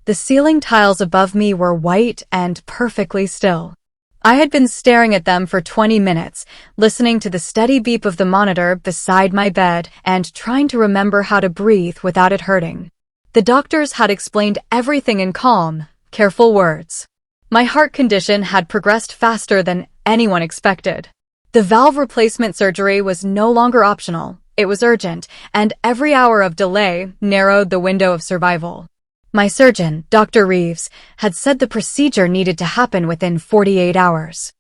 The ceiling tiles above me were white and perfectly still. I had been staring at them for 20 minutes, listening to the steady beep of the monitor beside my bed and trying to remember how to breathe without it hurting. The doctors had explained everything in calm, careful words. My heart condition had progressed faster than anyone expected. The valve replacement surgery was no longer optional, it was urgent, and every hour of delay narrowed the window of survival. My surgeon, Dr. Reeves, had said the procedure needed to happen within 48 hours.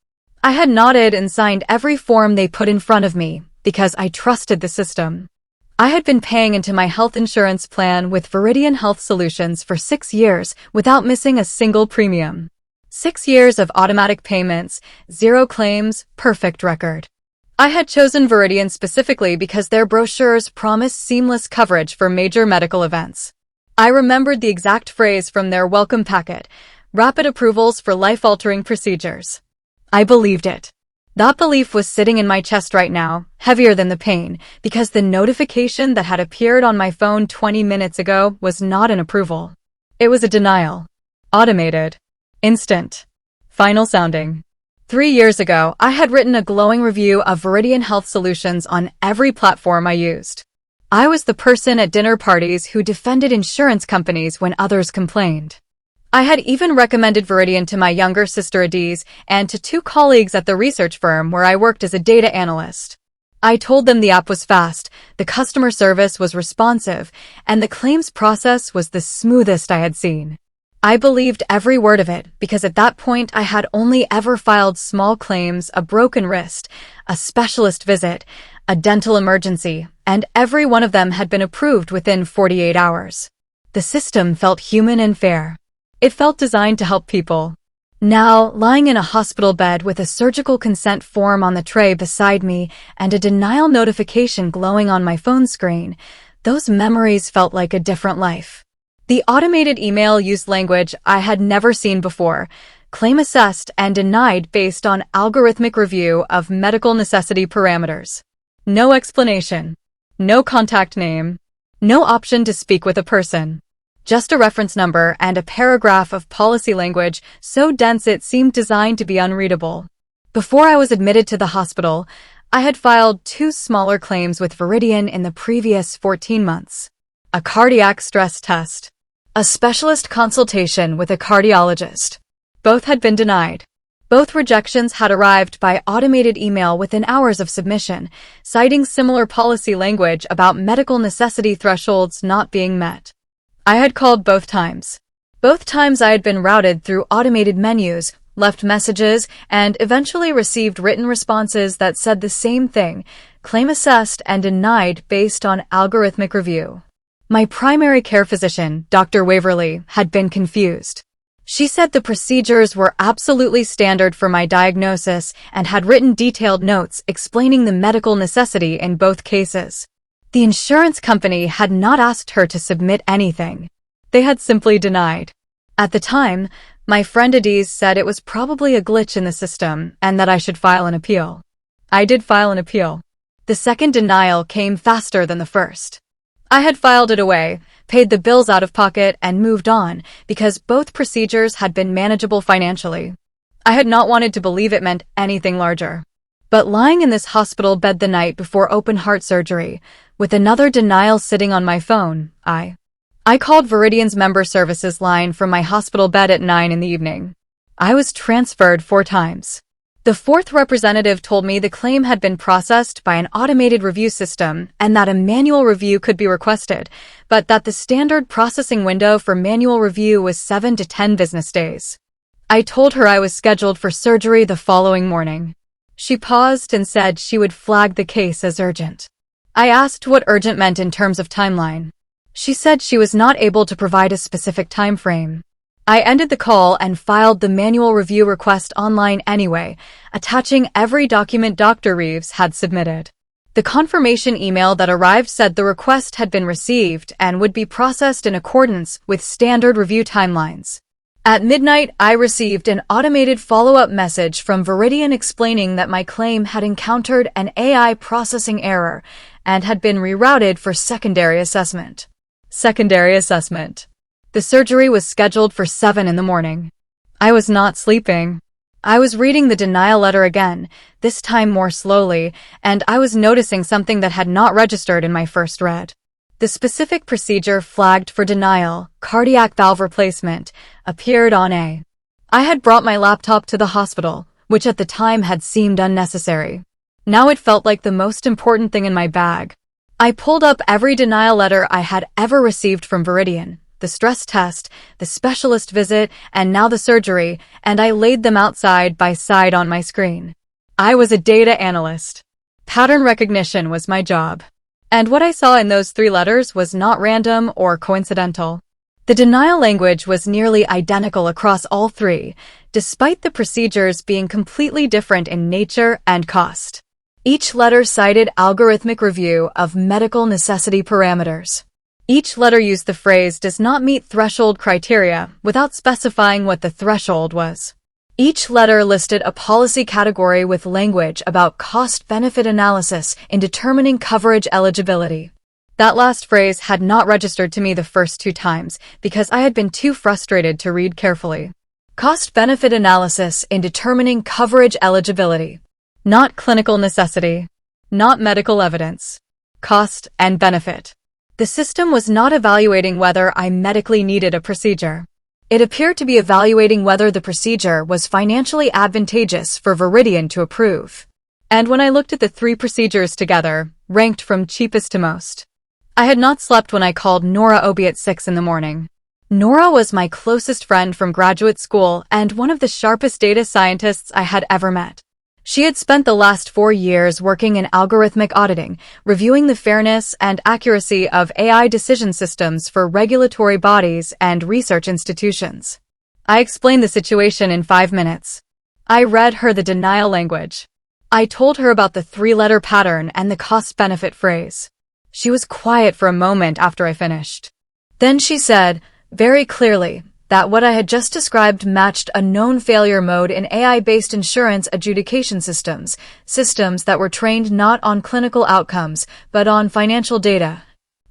I had nodded and signed every form they put in front of me, because I trusted the system. I had been paying into my health insurance plan with Viridian Health Solutions for 6 years without missing a single premium. 6 years of automatic payments, 0 claims, perfect record. I had chosen Viridian specifically because their brochures promised seamless coverage for major medical events. I remembered the exact phrase from their welcome packet, rapid approvals for life-altering procedures. I believed it. That belief was sitting in my chest right now, heavier than the pain, because the notification that had appeared on my phone 20 minutes ago was not an approval. It was a denial. Automated. Instant. Final sounding. 3 years ago, I had written a glowing review of Viridian Health Solutions on every platform I used. I was the person at dinner parties who defended insurance companies when others complained. I had even recommended Viridian to my younger sister Adiz and to 2 colleagues at the research firm where I worked as a data analyst. I told them the app was fast, the customer service was responsive, and the claims process was the smoothest I had seen. I believed every word of it because at that point I had only ever filed small claims, a broken wrist, a specialist visit, a dental emergency, and every one of them had been approved within 48 hours. The system felt human and fair. It felt designed to help people. Now, lying in a hospital bed with a surgical consent form on the tray beside me and a denial notification glowing on my phone screen, those memories felt like a different life. The automated email used language I had never seen before, claim assessed and denied based on algorithmic review of medical necessity parameters. No explanation. No contact name. No option to speak with a person. Just a reference number and a paragraph of policy language so dense it seemed designed to be unreadable. Before I was admitted to the hospital, I had filed 2 smaller claims with Viridian in the previous 14 months. A cardiac stress test. A specialist consultation with a cardiologist. Both had been denied. Both rejections had arrived by automated email within hours of submission, citing similar policy language about medical necessity thresholds not being met. I had called both times. Both times I had been routed through automated menus, left messages, and eventually received written responses that said the same thing, claim assessed and denied based on algorithmic review. My primary care physician, Dr. Waverly, had been confused. She said the procedures were absolutely standard for my diagnosis and had written detailed notes explaining the medical necessity in both cases. The insurance company had not asked her to submit anything. They had simply denied. At the time, my friend Adiz said it was probably a glitch in the system and that I should file an appeal. I did file an appeal. The second denial came faster than the first. I had filed it away, paid the bills out of pocket, and moved on because both procedures had been manageable financially. I had not wanted to believe it meant anything larger. But lying in this hospital bed the night before open heart surgery, with another denial sitting on my phone, I called Viridian's member services line from my hospital bed at 9 in the evening. I was transferred 4 times. The 4th representative told me the claim had been processed by an automated review system and that a manual review could be requested, but that the standard processing window for manual review was 7 to 10 business days. I told her I was scheduled for surgery the following morning. She paused and said she would flag the case as urgent. I asked what urgent meant in terms of timeline. She said she was not able to provide a specific time frame. I ended the call and filed the manual review request online anyway, attaching every document Dr. Reeves had submitted. The confirmation email that arrived said the request had been received and would be processed in accordance with standard review timelines. At midnight, I received an automated follow-up message from Viridian explaining that my claim had encountered an AI processing error and had been rerouted for secondary assessment. Secondary assessment. The surgery was scheduled for 7 in the morning. I was not sleeping. I was reading the denial letter again, this time more slowly, and I was noticing something that had not registered in my first read. The specific procedure flagged for denial, cardiac valve replacement, appeared on A. I had brought my laptop to the hospital, which at the time had seemed unnecessary. Now it felt like the most important thing in my bag. I pulled up every denial letter I had ever received from Viridian, the stress test, the specialist visit, and now the surgery, and I laid them out side by side on my screen. I was a data analyst. Pattern recognition was my job. And what I saw in those 3 letters was not random or coincidental. The denial language was nearly identical across all 3, despite the procedures being completely different in nature and cost. Each letter cited algorithmic review of medical necessity parameters. Each letter used the phrase "does not meet threshold criteria" without specifying what the threshold was. Each letter listed a policy category with language about cost-benefit analysis in determining coverage eligibility. That last phrase had not registered to me the first 2 times because I had been too frustrated to read carefully. Cost-benefit analysis in determining coverage eligibility. Not clinical necessity. Not medical evidence. Cost and benefit. The system was not evaluating whether I medically needed a procedure. It appeared to be evaluating whether the procedure was financially advantageous for Viridian to approve. And when I looked at the 3 procedures together, ranked from cheapest to most. I had not slept when I called Nora Obi at 6 in the morning. Nora was my closest friend from graduate school and one of the sharpest data scientists I had ever met. She had spent the last 4 years working in algorithmic auditing, reviewing the fairness and accuracy of AI decision systems for regulatory bodies and research institutions. I explained the situation in 5 minutes. I read her the denial language. I told her about the 3-letter pattern and the cost-benefit phrase. She was quiet for a moment after I finished. Then she said, very clearly, that what I had just described matched a known failure mode in AI-based insurance adjudication systems that were trained not on clinical outcomes, but on financial data,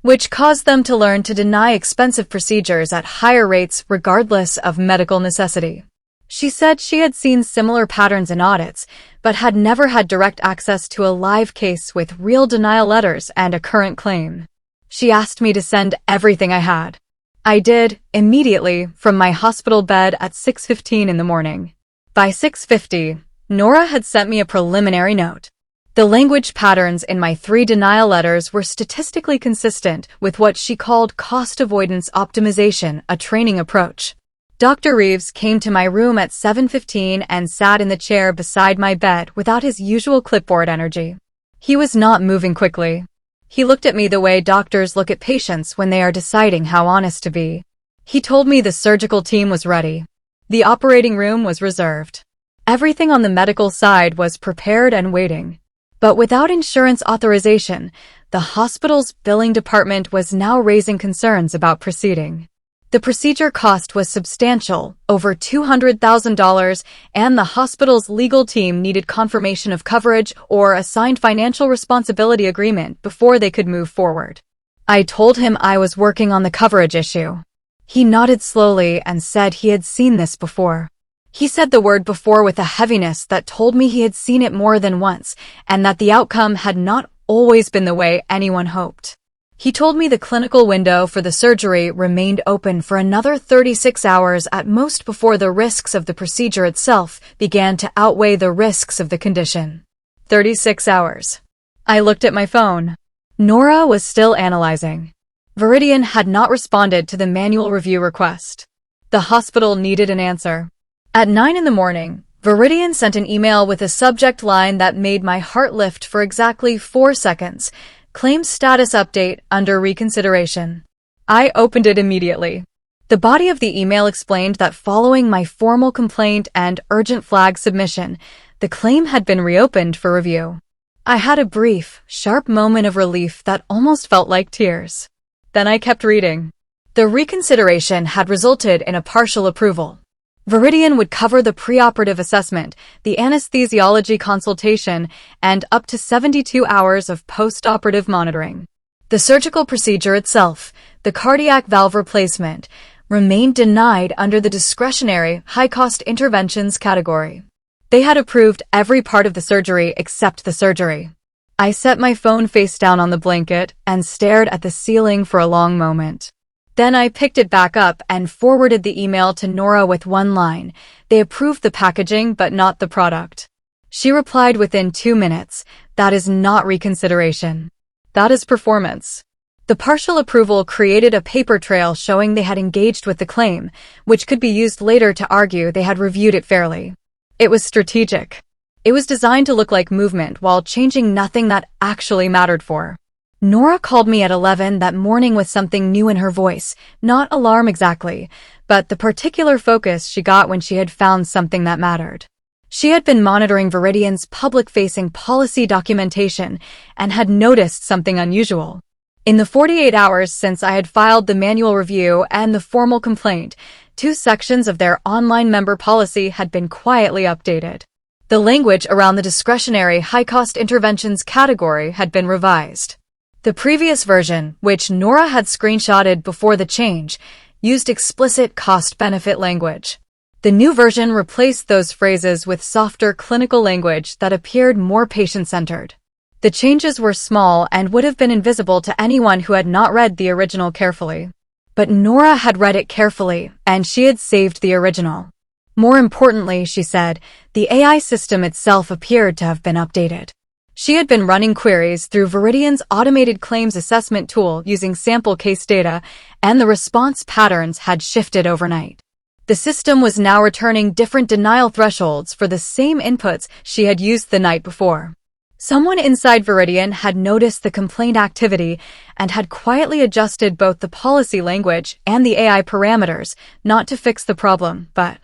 which caused them to learn to deny expensive procedures at higher rates regardless of medical necessity. She said she had seen similar patterns in audits, but had never had direct access to a live case with real denial letters and a current claim. She asked me to send everything I had. I did, immediately, from my hospital bed at 6:15 in the morning. By 6:50, Nora had sent me a preliminary note. The language patterns in my 3 denial letters were statistically consistent with what she called cost avoidance optimization, a training approach. Dr. Reeves came to my room at 7:15 and sat in the chair beside my bed without his usual clipboard energy. He was not moving quickly. He looked at me the way doctors look at patients when they are deciding how honest to be. He told me the surgical team was ready. The operating room was reserved. Everything on the medical side was prepared and waiting. But without insurance authorization, the hospital's billing department was now raising concerns about proceeding. The procedure cost was substantial, over $200,000, and the hospital's legal team needed confirmation of coverage or a signed financial responsibility agreement before they could move forward. I told him I was working on the coverage issue. He nodded slowly and said he had seen this before. He said the word before with a heaviness that told me he had seen it more than once, and that the outcome had not always been the way anyone hoped. He told me the clinical window for the surgery remained open for another 36 hours at most before the risks of the procedure itself began to outweigh the risks of the condition. 36 hours. I looked at my phone. Nora was still analyzing. Viridian had not responded to the manual review request. The hospital needed an answer. At 9 in the morning, Viridian sent an email with a subject line that made my heart lift for exactly 4 seconds. Claim status update under reconsideration. I opened it immediately. The body of the email explained that following my formal complaint and urgent flag submission, the claim had been reopened for review. I had a brief, sharp moment of relief that almost felt like tears. Then I kept reading. The reconsideration had resulted in a partial approval. Viridian would cover the preoperative assessment, the anesthesiology consultation, and up to 72 hours of postoperative monitoring. The surgical procedure itself, the cardiac valve replacement, remained denied under the discretionary high-cost interventions category. They had approved every part of the surgery except the surgery. I set my phone face down on the blanket and stared at the ceiling for a long moment. Then I picked it back up and forwarded the email to Nora with one line. They approved the packaging but not the product. She replied within 2 minutes, "That is not reconsideration. That is performance." The partial approval created a paper trail showing they had engaged with the claim, which could be used later to argue they had reviewed it fairly. It was strategic. It was designed to look like movement while changing nothing that actually mattered for. Nora called me at 11 that morning with something new in her voice, not alarm exactly, but the particular focus she got when she had found something that mattered. She had been monitoring Viridian's public-facing policy documentation and had noticed something unusual. In the 48 hours since I had filed the manual review and the formal complaint, 2 sections of their online member policy had been quietly updated. The language around the discretionary high-cost interventions category had been revised. The previous version, which Nora had screenshotted before the change, used explicit cost-benefit language. The new version replaced those phrases with softer clinical language that appeared more patient-centered. The changes were small and would have been invisible to anyone who had not read the original carefully. But Nora had read it carefully, and she had saved the original. More importantly, she said, the AI system itself appeared to have been updated. She had been running queries through Viridian's automated claims assessment tool using sample case data, and the response patterns had shifted overnight. The system was now returning different denial thresholds for the same inputs she had used the night before. Someone inside Viridian had noticed the complaint activity and had quietly adjusted both the policy language and the AI parameters, not to fix the problem, but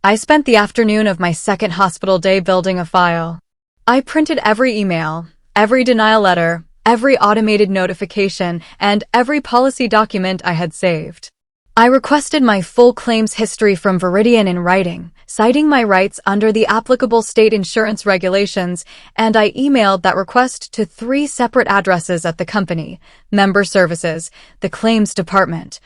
I spent the afternoon of my second hospital day building a file. I printed every email, every denial letter, every automated notification, and every policy document I had saved. I requested my full claims history from Viridian in writing, citing my rights under the applicable state insurance regulations, and I emailed that request to 3 separate addresses at the company: Member Services, the Claims Department,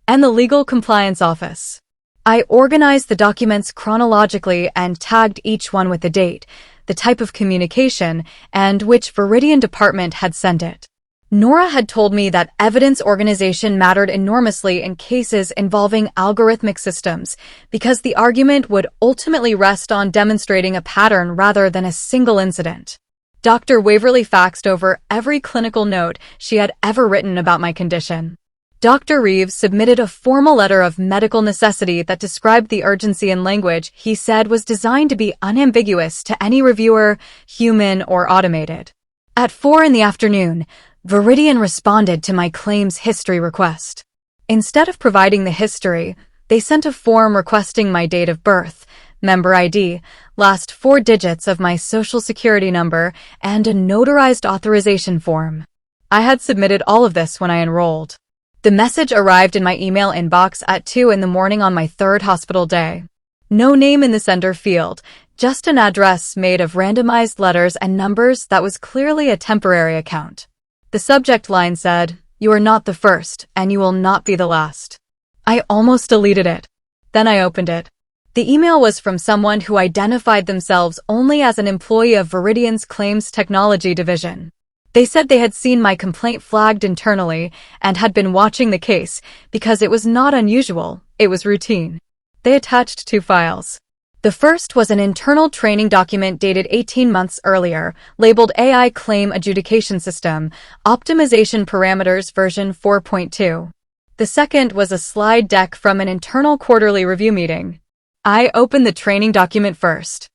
and the Legal Compliance Office. I organized the documents chronologically and tagged each one with the date, the type of communication, and which Viridian department had sent it. Nora had told me that evidence organization mattered enormously in cases involving algorithmic systems, because the argument would ultimately rest on demonstrating a pattern rather than a single incident. Dr. Waverly faxed over every clinical note she had ever written about my condition. Dr. Reeves submitted a formal letter of medical necessity that described the urgency in language he said was designed to be unambiguous to any reviewer, human or automated. At 4 in the afternoon, Viridian responded to my claims history request. Instead of providing the history, they sent a form requesting my date of birth, member ID, last 4 digits of my social security number, and a notarized authorization form. I had submitted all of this when I enrolled. The message arrived in my email inbox at 2 in the morning on my 3rd hospital day. No name in the sender field, just an address made of randomized letters and numbers that was clearly a temporary account. The subject line said, "You are not the first, and you will not be the last." I almost deleted it. Then I opened it. The email was from someone who identified themselves only as an employee of Viridian's Claims Technology Division. They said they had seen my complaint flagged internally and had been watching the case because it was not unusual, it was routine. They attached 2 files. The first was an internal training document dated 18 months earlier, labeled AI Claim Adjudication System, Optimization Parameters version 4.2. The second was a slide deck from an internal quarterly review meeting. I opened the training document first.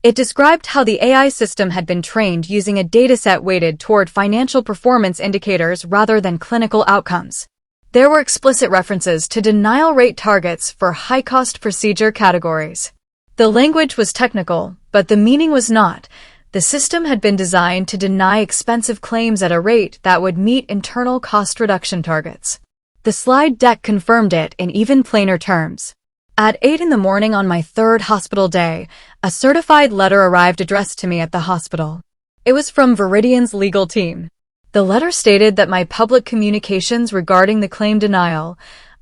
It described how the AI system had been trained using a dataset weighted toward financial performance indicators rather than clinical outcomes. There were explicit references to denial rate targets for high-cost procedure categories. The language was technical, but the meaning was not. The system had been designed to deny expensive claims at a rate that would meet internal cost reduction targets. The slide deck confirmed it in even plainer terms. At 8 in the morning on my 3rd hospital day, a certified letter arrived addressed to me at the hospital. It was from Viridian's legal team. The letter stated that my public communications regarding the claim denial,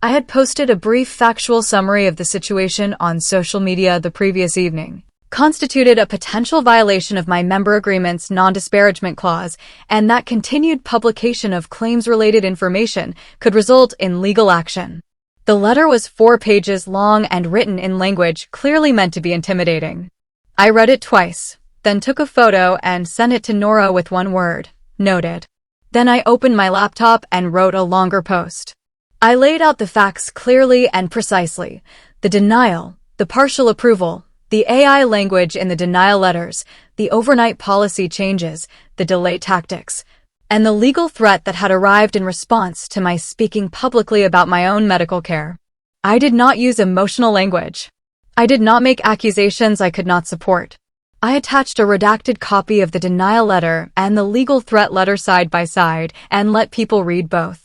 I had posted a brief factual summary of the situation on social media the previous evening, constituted a potential violation of my member agreement's non-disparagement clause, and that continued publication of claims-related information could result in legal action. The letter was 4 pages long and written in language clearly meant to be intimidating. I read it twice, then took a photo and sent it to Nora with one word, noted. Then I opened my laptop and wrote a longer post. I laid out the facts clearly and precisely: the denial, the partial approval, the AI language in the denial letters, the overnight policy changes, the delay tactics, and the legal threat that had arrived in response to my speaking publicly about my own medical care. I did not use emotional language. I did not make accusations I could not support. I attached a redacted copy of the denial letter and the legal threat letter side by side and let people read both.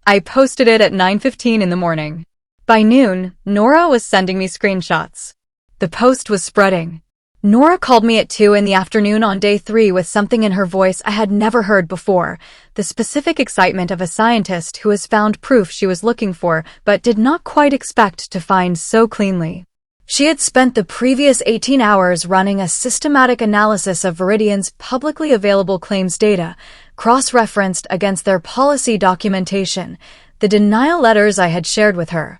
I posted it at 9:15 in the morning. By noon, Nora was sending me screenshots. The post was spreading. Nora called me at 2 in the afternoon on day 3 with something in her voice I had never heard before, the specific excitement of a scientist who has found proof she was looking for but did not quite expect to find so cleanly. She had spent the previous 18 hours running a systematic analysis of Viridian's publicly available claims data, cross-referenced against their policy documentation, the denial letters I had shared with her,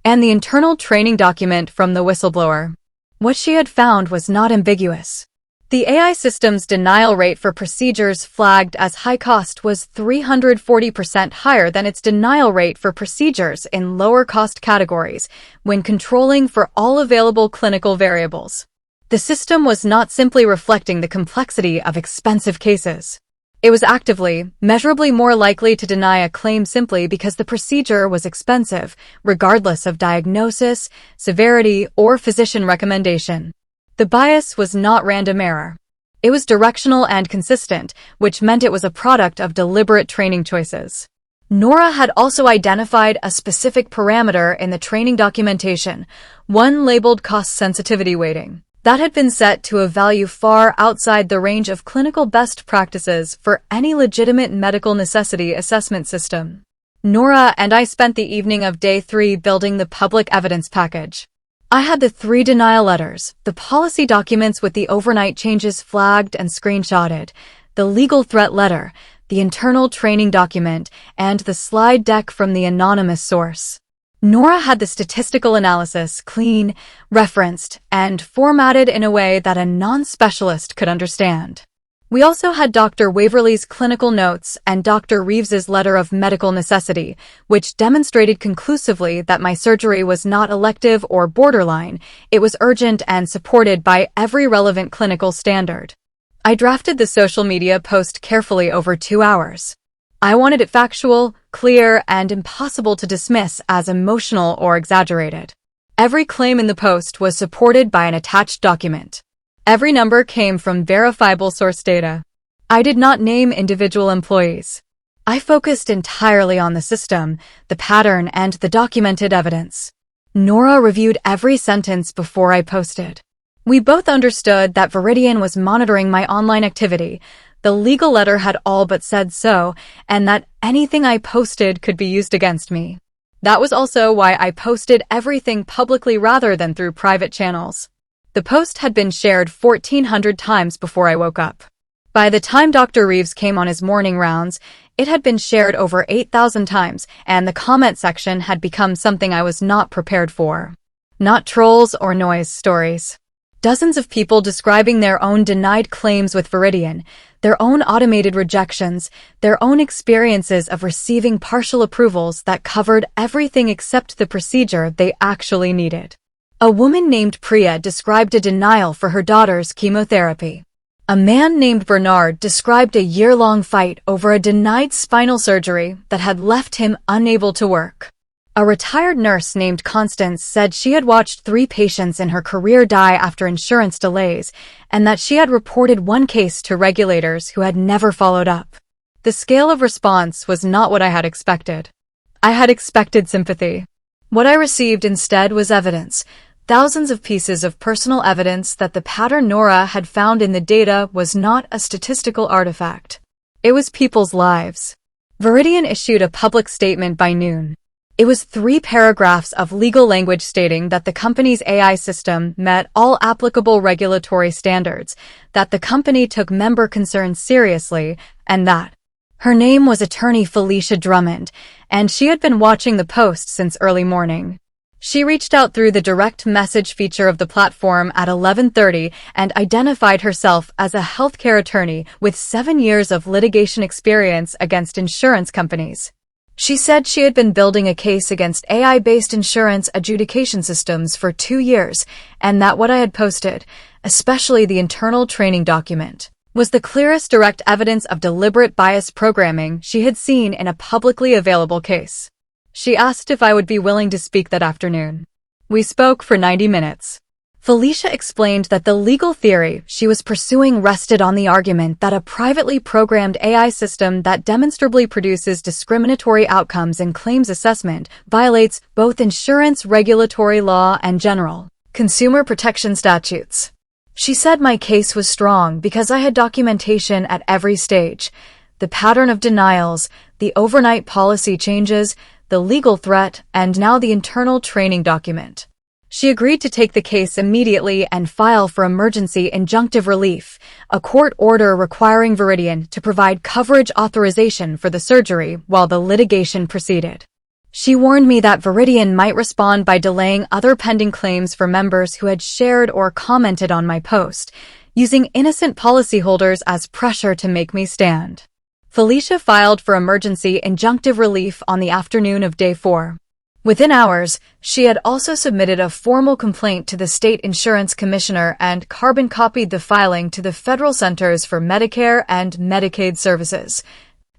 and the internal training document from the whistleblower. What she had found was not ambiguous. The AI system's denial rate for procedures flagged as high cost was 340% higher than its denial rate for procedures in lower cost categories when controlling for all available clinical variables. The system was not simply reflecting the complexity of expensive cases. It was actively, measurably more likely to deny a claim simply because the procedure was expensive, regardless of diagnosis, severity, or physician recommendation. The bias was not random error. It was directional and consistent, which meant it was a product of deliberate training choices. Nora had also identified a specific parameter in the training documentation, one labeled cost sensitivity weighting, that had been set to a value far outside the range of clinical best practices for any legitimate medical necessity assessment system. Nora and I spent the evening of day 3 building the public evidence package. I had the 3 denial letters, the policy documents with the overnight changes flagged and screenshotted, the legal threat letter, the internal training document, and the slide deck from the anonymous source. Nora had the statistical analysis clean, referenced, and formatted in a way that a non-specialist could understand. We also had Dr. Waverly's clinical notes and Dr. Reeves's letter of medical necessity, which demonstrated conclusively that my surgery was not elective or borderline. It was urgent and supported by every relevant clinical standard. I drafted the social media post carefully over 2 hours. I wanted it factual, clear, and impossible to dismiss as emotional or exaggerated. Every claim in the post was supported by an attached document. Every number came from verifiable source data. I did not name individual employees. I focused entirely on the system, the pattern, and the documented evidence. Nora reviewed every sentence before I posted. We both understood that Viridian was monitoring my online activity. The legal letter had all but said so, and that anything I posted could be used against me. That was also why I posted everything publicly rather than through private channels. The post had been shared 1,400 times before I woke up. By the time Dr. Reeves came on his morning rounds, it had been shared over 8,000 times, and the comment section had become something I was not prepared for. Not trolls or noise stories. Dozens of people describing their own denied claims with Viridian, their own automated rejections, their own experiences of receiving partial approvals that covered everything except the procedure they actually needed. A woman named Priya described a denial for her daughter's chemotherapy. A man named Bernard described a year-long fight over a denied spinal surgery that had left him unable to work. A retired nurse named Constance said she had watched 3 patients in her career die after insurance delays, and that she had reported one case to regulators who had never followed up. The scale of response was not what I had expected. I had expected sympathy. What I received instead was evidence. Thousands of pieces of personal evidence that the pattern Nora had found in the data was not a statistical artifact. It was people's lives. Viridian issued a public statement by noon. It was 3 paragraphs of legal language stating that the company's AI system met all applicable regulatory standards, that the company took member concerns seriously, and that her name was attorney Felicia Drummond, and she had been watching the post since early morning. She reached out through the direct message feature of the platform at 11:30 and identified herself as a healthcare attorney with 7 years of litigation experience against insurance companies. She said she had been building a case against AI-based insurance adjudication systems for 2 years, and that what I had posted, especially the internal training document, was the clearest direct evidence of deliberate bias programming she had seen in a publicly available case. She asked if I would be willing to speak that afternoon. We spoke for 90 minutes. Felicia explained that the legal theory she was pursuing rested on the argument that a privately programmed AI system that demonstrably produces discriminatory outcomes in claims assessment violates both insurance regulatory law and general consumer protection statutes. She said my case was strong because I had documentation at every stage: the pattern of denials, the overnight policy changes, the legal threat, and now the internal training document. She agreed to take the case immediately and file for emergency injunctive relief, a court order requiring Viridian to provide coverage authorization for the surgery while the litigation proceeded. She warned me that Viridian might respond by delaying other pending claims for members who had shared or commented on my post, using innocent policyholders as pressure to make me stand. Felicia filed for emergency injunctive relief on the afternoon of day 4. Within hours, she had also submitted a formal complaint to the state insurance commissioner and carbon copied the filing to the Federal Centers for Medicare and Medicaid Services,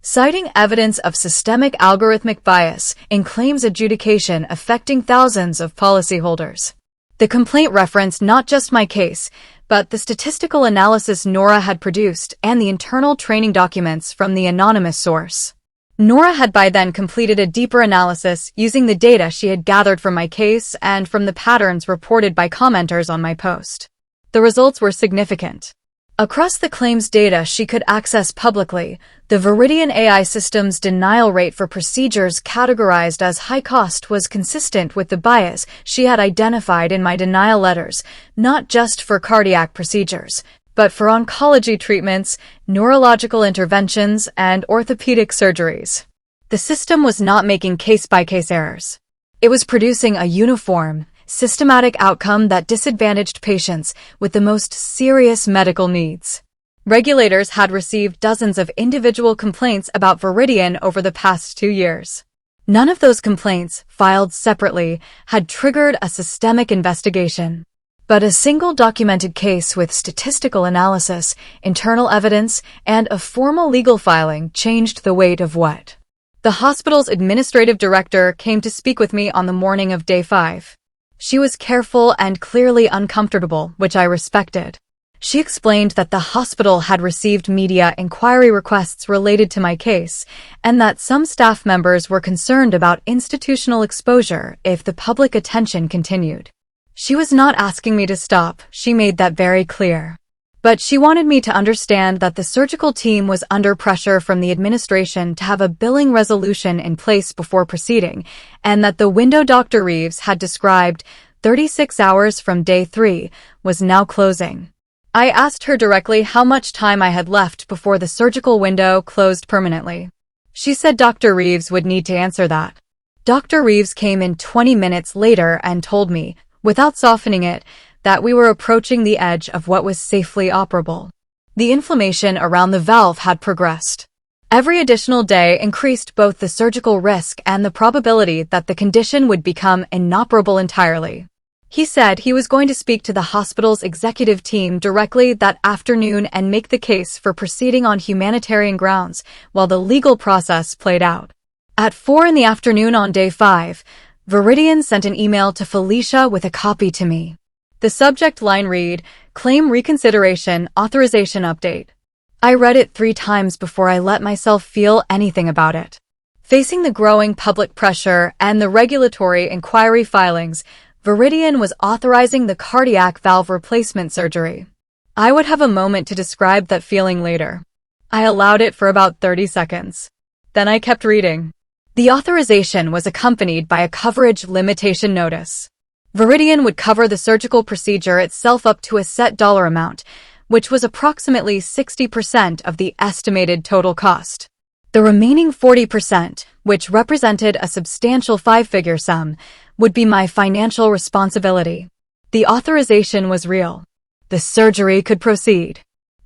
citing evidence of systemic algorithmic bias in claims adjudication affecting thousands of policyholders. The complaint referenced not just my case, but the statistical analysis Nora had produced and the internal training documents from the anonymous source. Nora had by then completed a deeper analysis using the data she had gathered from my case and from the patterns reported by commenters on my post. The results were significant. Across the claims data she could access publicly, the Viridian AI system's denial rate for procedures categorized as high cost was consistent with the bias she had identified in my denial letters, not just for cardiac procedures, but for oncology treatments, neurological interventions, and orthopedic surgeries. The system was not making case-by-case errors. It was producing a uniform, systematic outcome that disadvantaged patients with the most serious medical needs. Regulators had received dozens of individual complaints about Viridian over the past 2 years. None of those complaints, filed separately, had triggered a systemic investigation. But a single documented case with statistical analysis, internal evidence, and a formal legal filing changed the weight of what. The hospital's administrative director came to speak with me on the morning of day 5. She was careful and clearly uncomfortable, which I respected. She explained that the hospital had received media inquiry requests related to my case, and that some staff members were concerned about institutional exposure if the public attention continued. She was not asking me to stop, she made that very clear. But she wanted me to understand that the surgical team was under pressure from the administration to have a billing resolution in place before proceeding, and that the window Dr. Reeves had described, 36 hours from day 3, was now closing. I asked her directly how much time I had left before the surgical window closed permanently. She said Dr. Reeves would need to answer that. Dr. Reeves came in 20 minutes later and told me, without softening it, that we were approaching the edge of what was safely operable. The inflammation around the valve had progressed. Every additional day increased both the surgical risk and the probability that the condition would become inoperable entirely. He said he was going to speak to the hospital's executive team directly that afternoon and make the case for proceeding on humanitarian grounds while the legal process played out. At 4 p.m. on day 5, Viridian sent an email to Felicia with a copy to me. The subject line read, "Claim Reconsideration Authorization Update." I read it 3 times before I let myself feel anything about it. Facing the growing public pressure and the regulatory inquiry filings, Viridian was authorizing the cardiac valve replacement surgery. I would have a moment to describe that feeling later. I allowed it for about 30 seconds. Then I kept reading. The authorization was accompanied by a coverage limitation notice. Viridian would cover the surgical procedure itself up to a set dollar amount, which was approximately 60% of the estimated total cost. The remaining 40%, which represented a substantial five-figure sum, would be my financial responsibility. The authorization was real. The surgery could proceed.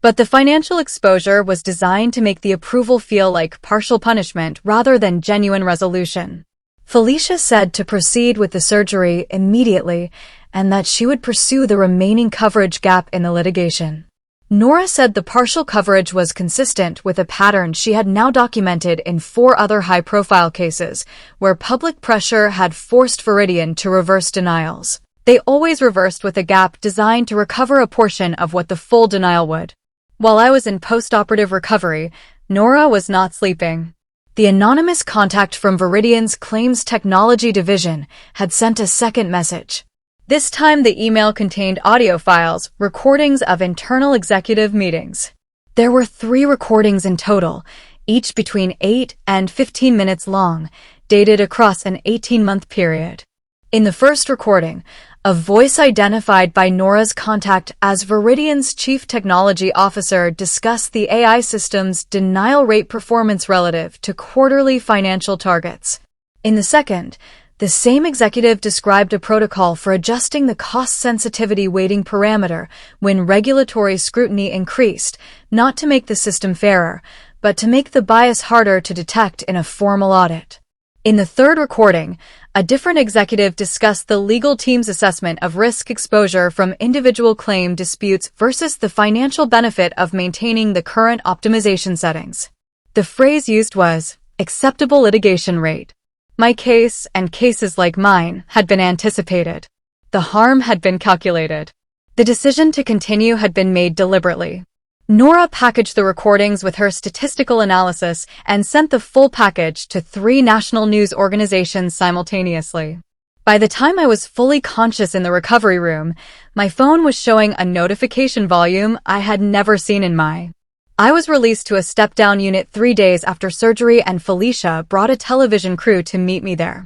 But the financial exposure was designed to make the approval feel like partial punishment rather than genuine resolution. Felicia said to proceed with the surgery immediately and that she would pursue the remaining coverage gap in the litigation. Nora said the partial coverage was consistent with a pattern she had now documented in 4 other high-profile cases where public pressure had forced Viridian to reverse denials. They always reversed with a gap designed to recover a portion of what the full denial would. While I was in post-operative recovery, Nora was not sleeping. The anonymous contact from Viridian's Claims Technology Division had sent a second message. This time the email contained audio files, recordings of internal executive meetings. There were 3 recordings in total, each between 8 and 15 minutes long, dated across an 18-month period. In the first recording, a voice identified by Nora's contact as Viridian's chief technology officer discussed the AI system's denial rate performance relative to quarterly financial targets. In the second, the same executive described a protocol for adjusting the cost sensitivity weighting parameter when regulatory scrutiny increased, not to make the system fairer, but to make the bias harder to detect in a formal audit. In the third recording, a different executive discussed the legal team's assessment of risk exposure from individual claim disputes versus the financial benefit of maintaining the current optimization settings. The phrase used was, acceptable litigation rate. My case, and cases like mine, had been anticipated. The harm had been calculated. The decision to continue had been made deliberately. Nora packaged the recordings with her statistical analysis and sent the full package to 3 national news organizations simultaneously. By the time I was fully conscious in the recovery room, my phone was showing a notification volume I had never seen in my. I was released to a step-down unit 3 days after surgery, and Felicia brought a television crew to meet me there.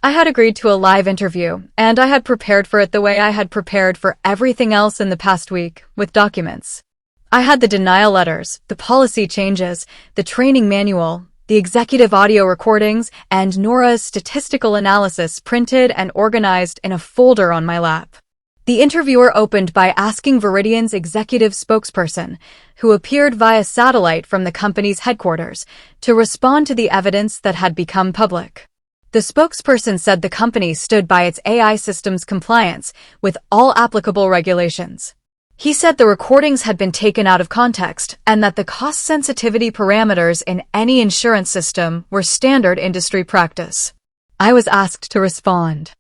I had agreed to a live interview, and I had prepared for it the way I had prepared for everything else in the past week, with documents. I had the denial letters, the policy changes, the training manual, the executive audio recordings, and Nora's statistical analysis printed and organized in a folder on my lap. The interviewer opened by asking Viridian's executive spokesperson, who appeared via satellite from the company's headquarters, to respond to the evidence that had become public. The spokesperson said the company stood by its AI system's compliance with all applicable regulations. He said the recordings had been taken out of context and that the cost sensitivity parameters in any insurance system were standard industry practice. I was asked to respond.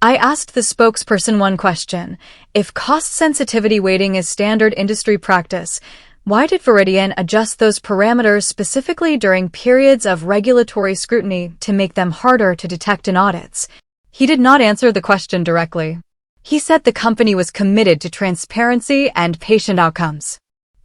I asked the spokesperson one question: if cost sensitivity weighting is standard industry practice, why did Viridian adjust those parameters specifically during periods of regulatory scrutiny to make them harder to detect in audits? He did not answer the question directly. He said the company was committed to transparency and patient outcomes.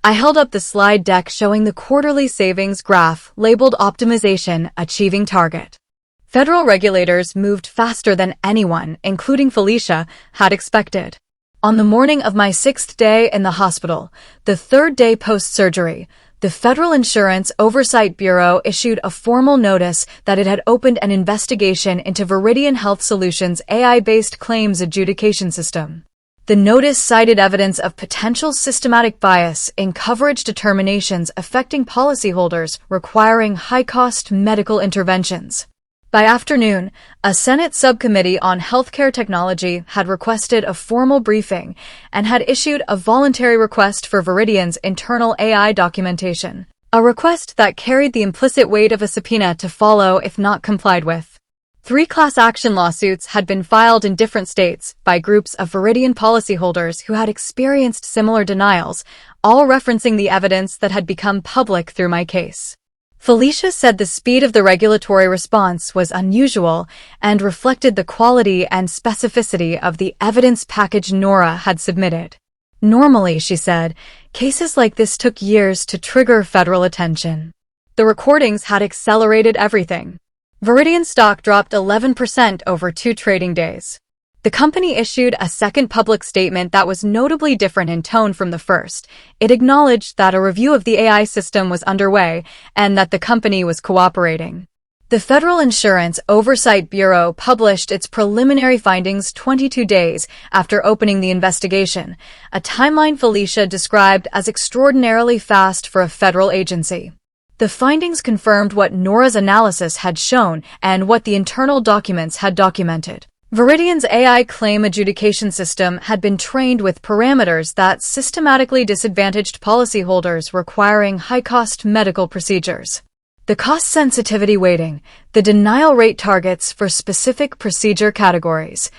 I held up the slide deck showing the quarterly savings graph labeled Optimization Achieving Target. Federal regulators moved faster than anyone, including Felicia, had expected. On the morning of my 6th day in the hospital, the 3rd day post-surgery, the Federal Insurance Oversight Bureau issued a formal notice that it had opened an investigation into Viridian Health Solutions' AI-based claims adjudication system. The notice cited evidence of potential systematic bias in coverage determinations affecting policyholders requiring high-cost medical interventions. By afternoon, a Senate subcommittee on healthcare technology had requested a formal briefing and had issued a voluntary request for Viridian's internal AI documentation, a request that carried the implicit weight of a subpoena to follow if not complied with. 3 class action lawsuits had been filed in different states by groups of Viridian policyholders who had experienced similar denials, all referencing the evidence that had become public through my case. Felicia said the speed of the regulatory response was unusual and reflected the quality and specificity of the evidence package Nora had submitted. Normally, she said, cases like this took years to trigger federal attention. The recordings had accelerated everything. Viridian stock dropped 11% over 2 trading days. The company issued a second public statement that was notably different in tone from the first. It acknowledged that a review of the AI system was underway and that the company was cooperating. The Federal Insurance Oversight Bureau published its preliminary findings 22 days after opening the investigation, a timeline Felicia described as extraordinarily fast for a federal agency. The findings confirmed what Nora's analysis had shown and what the internal documents had documented. Viridian's AI claim adjudication system had been trained with parameters that systematically disadvantaged policyholders requiring high-cost medical procedures. The cost sensitivity weighting, the denial rate targets for specific procedure categories,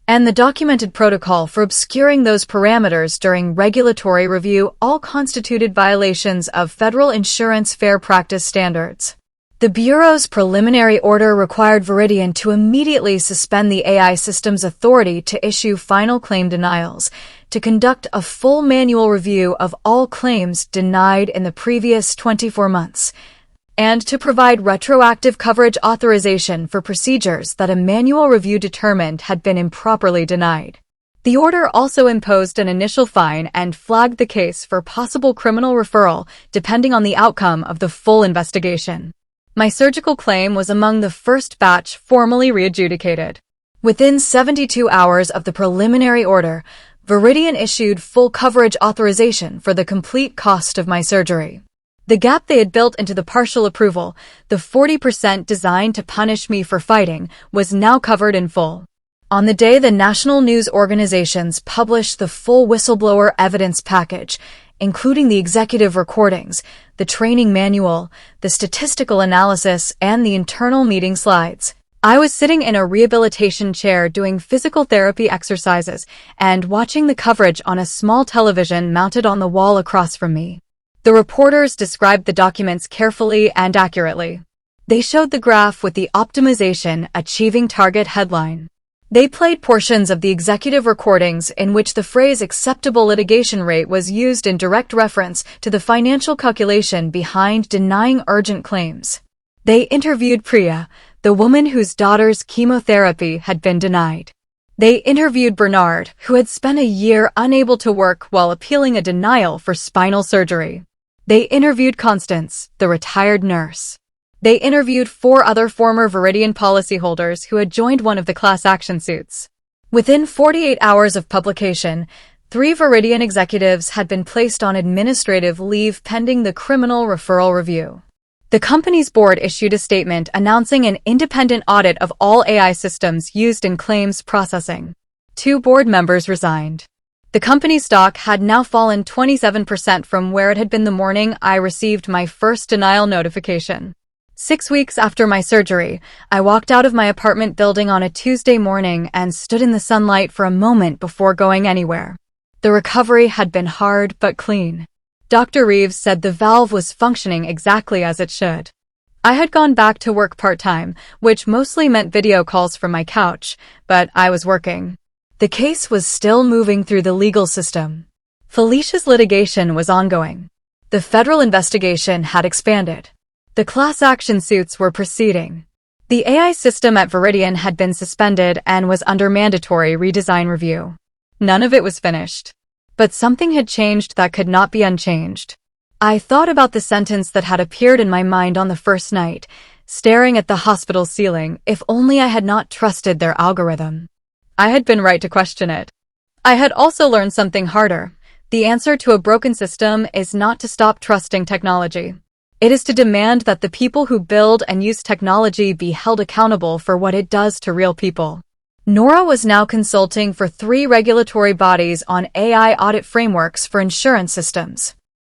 and the documented protocol for obscuring those parameters during regulatory review all constituted violations of federal insurance fair practice standards. The Bureau's preliminary order required Viridian to immediately suspend the AI system's authority to issue final claim denials, to conduct a full manual review of all claims denied in the previous 24 months, and to provide retroactive coverage authorization for procedures that a manual review determined had been improperly denied. The order also imposed an initial fine and flagged the case for possible criminal referral depending on the outcome of the full investigation. My surgical claim was among the first batch formally re-adjudicated. Within 72 hours of the preliminary order, Viridian issued full coverage authorization for the complete cost of my surgery. The gap they had built into the partial approval, the 40% designed to punish me for fighting, was now covered in full. On the day the national news organizations published the full whistleblower evidence package, including the executive recordings, the training manual, the statistical analysis, and the internal meeting slides, I was sitting in a rehabilitation chair doing physical therapy exercises and watching the coverage on a small television mounted on the wall across from me. The reporters described the documents carefully and accurately. They showed the graph with the optimization achieving target headline. They played portions of the executive recordings in which the phrase acceptable litigation rate was used in direct reference to the financial calculation behind denying urgent claims. They interviewed Priya, the woman whose daughter's chemotherapy had been denied. They interviewed Bernard, who had spent a year unable to work while appealing a denial for spinal surgery. They interviewed Constance, the retired nurse. They interviewed 4 other former Viridian policyholders who had joined one of the class action suits. Within 48 hours of publication, 3 Viridian executives had been placed on administrative leave pending the criminal referral review. The company's board issued a statement announcing an independent audit of all AI systems used in claims processing. 2 board members resigned. The company's stock had now fallen 27% from where it had been the morning I received my first denial notification. 6 weeks after my surgery, I walked out of my apartment building on a Tuesday morning and stood in the sunlight for a moment before going anywhere. The recovery had been hard but clean. Dr. Reeves said the valve was functioning exactly as it should. I had gone back to work part-time, which mostly meant video calls from my couch, but I was working. The case was still moving through the legal system. Felicia's litigation was ongoing. The federal investigation had expanded. The class action suits were proceeding. The AI system at Viridian had been suspended and was under mandatory redesign review. None of it was finished. But something had changed that could not be unchanged. I thought about the sentence that had appeared in my mind on the first night, staring at the hospital ceiling, if only I had not trusted their algorithm. I had been right to question it. I had also learned something harder. The answer to a broken system is not to stop trusting technology. It is to demand that the people who build and use technology be held accountable for what it does to real people. Nora was now consulting for 3 regulatory bodies on AI audit frameworks for insurance systems.